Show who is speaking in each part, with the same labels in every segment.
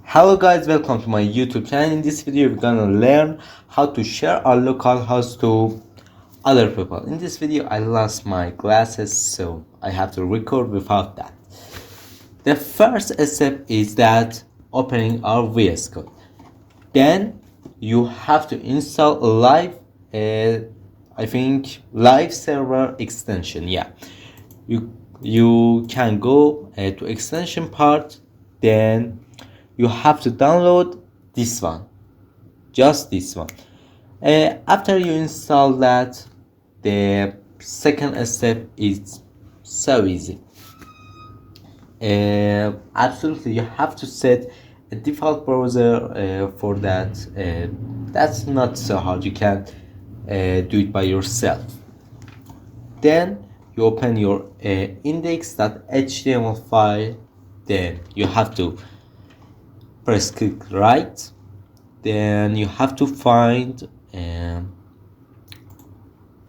Speaker 1: Hello guys, welcome to my YouTube channel. In this video, we're gonna learn how to share our local host to other people. In this video, I lost my glasses, so I have to record without that. The first step is that opening our VS Code. Then you have to install a live server extension. You can go to extension part, then you have to download this one, just this one. After you install that, the second step is so easy. Absolutely, you have to set a default browser for that. That's not so hard, you can do it by yourself. Then you open your index.html file. Then you have to press click right. Then you have to find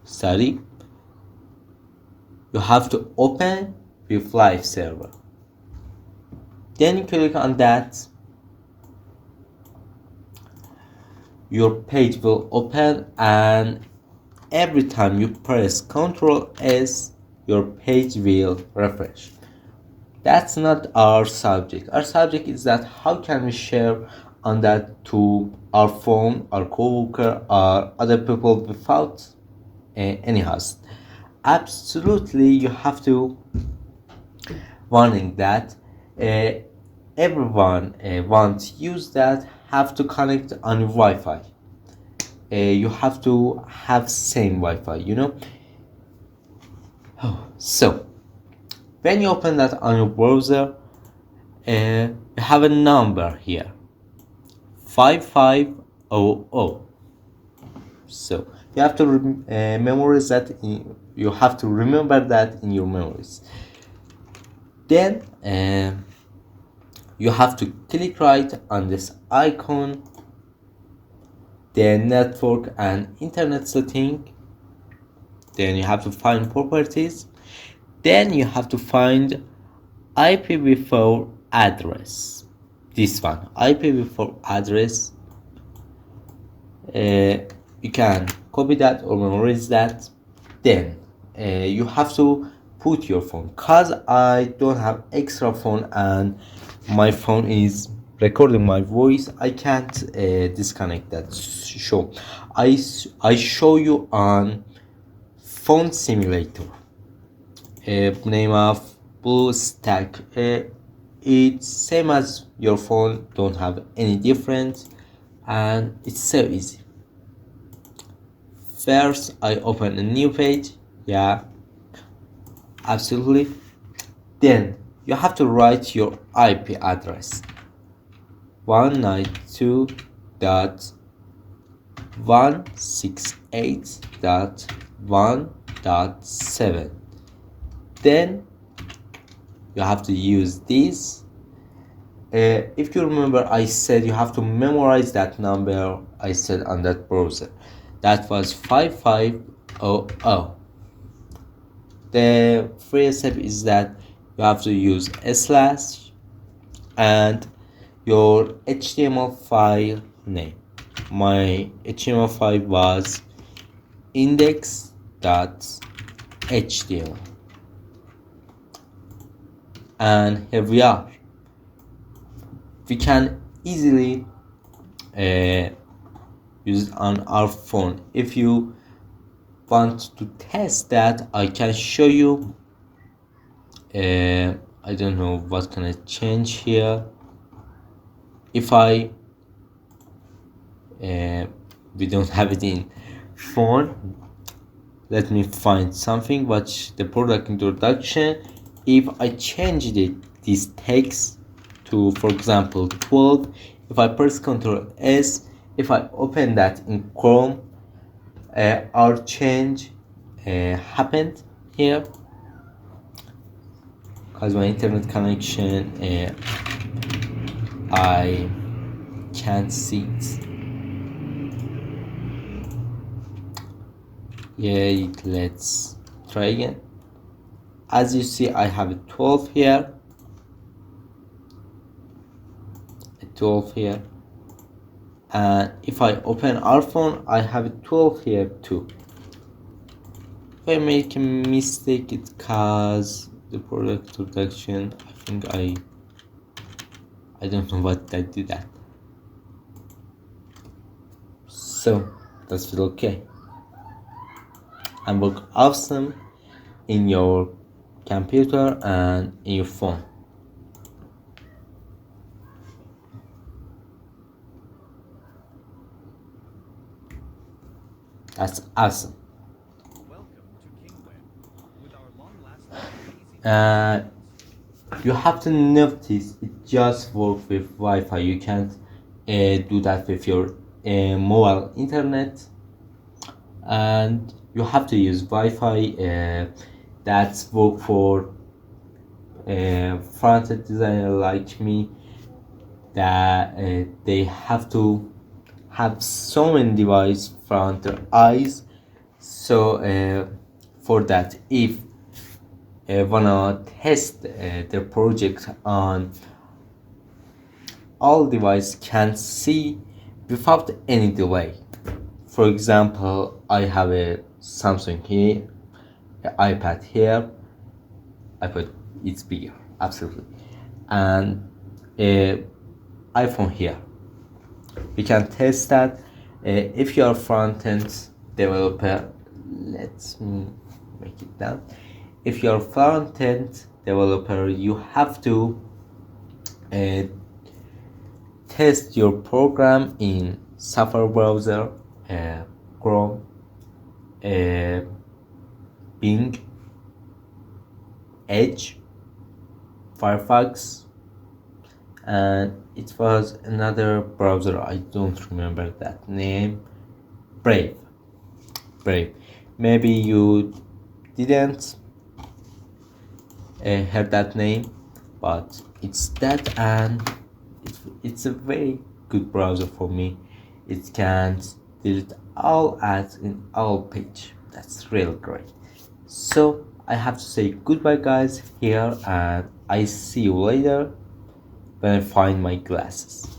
Speaker 1: sorry, you have to open with live server. Then you click on that, your page will open, and every time you press Ctrl S, your page will refresh. That's not our subject. Our subject is that how can we share on that to our phone, our coworker, or other people without any host. Absolutely, you have to warning that everyone wants to use that have to connect on your Wi-Fi. You have to have same Wi-Fi. So when you open that on your browser, you have a number here, 5500. So you have to memorize that. You have to remember that in your memories. Then you have to click right on this icon, the network and internet setting. Then you have to find properties. Then you have to find IPv4 address. This one, IPv4 address. You can copy that or memorize that. Then you have to put your phone, cause I don't have extra phone and my phone is recording my voice. I can't disconnect that. I show you on phone simulator, name of BlueStack. It's same as your phone, don't have any difference, and it's so easy. First, I open a new page. Absolutely. Then you have to write your IP address, 192.168.1.7. Then you have to use this. If you remember, I said you have to memorize that number I said on that browser. That was 5500. The first step is that you have to use a slash and your HTML file name. My HTML file was index.html, and here we are. We can easily use it on our phone. If you want to test that, I can show you. I don't know what can I change here. If we don't have it in phone, let me find something. Watch the product introduction. If I changed this text to, for example, 12, if I press Ctrl S, if I open that in Chrome, our change happened here, because my internet connection, I can't see it. Let's try again. As you see, I have a 12 here. a 12 here, and if I open our phone I have a 12 here too. If I make a mistake it cause the product reduction. I think I don't know what I did that. So that's feel okay and work awesome in your computer and in your phone. That's awesome. You have to notice it just works with Wi-Fi. You can't do that with your mobile internet, and you have to use Wi-Fi. That's work for front-end designer like me, that they have to have so many devices front their eyes. So for that, if wanna test their project on all devices can see without any delay. For example, I have a Samsung here, an iPad here. iPad it's bigger, absolutely, and a iPhone here. We can test that. If you are front-end developer, let me make it down. If you're front-end developer, you have to test your program in Safari browser, Chrome, Bing, Edge, Firefox, and it was another browser, I don't remember that name. Brave. Maybe you didn't heard that name, but it's that, and it's a very good browser for me. It can delete all ads in all page. That's real great. So I have to say goodbye guys here, and I see you later when I find my glasses.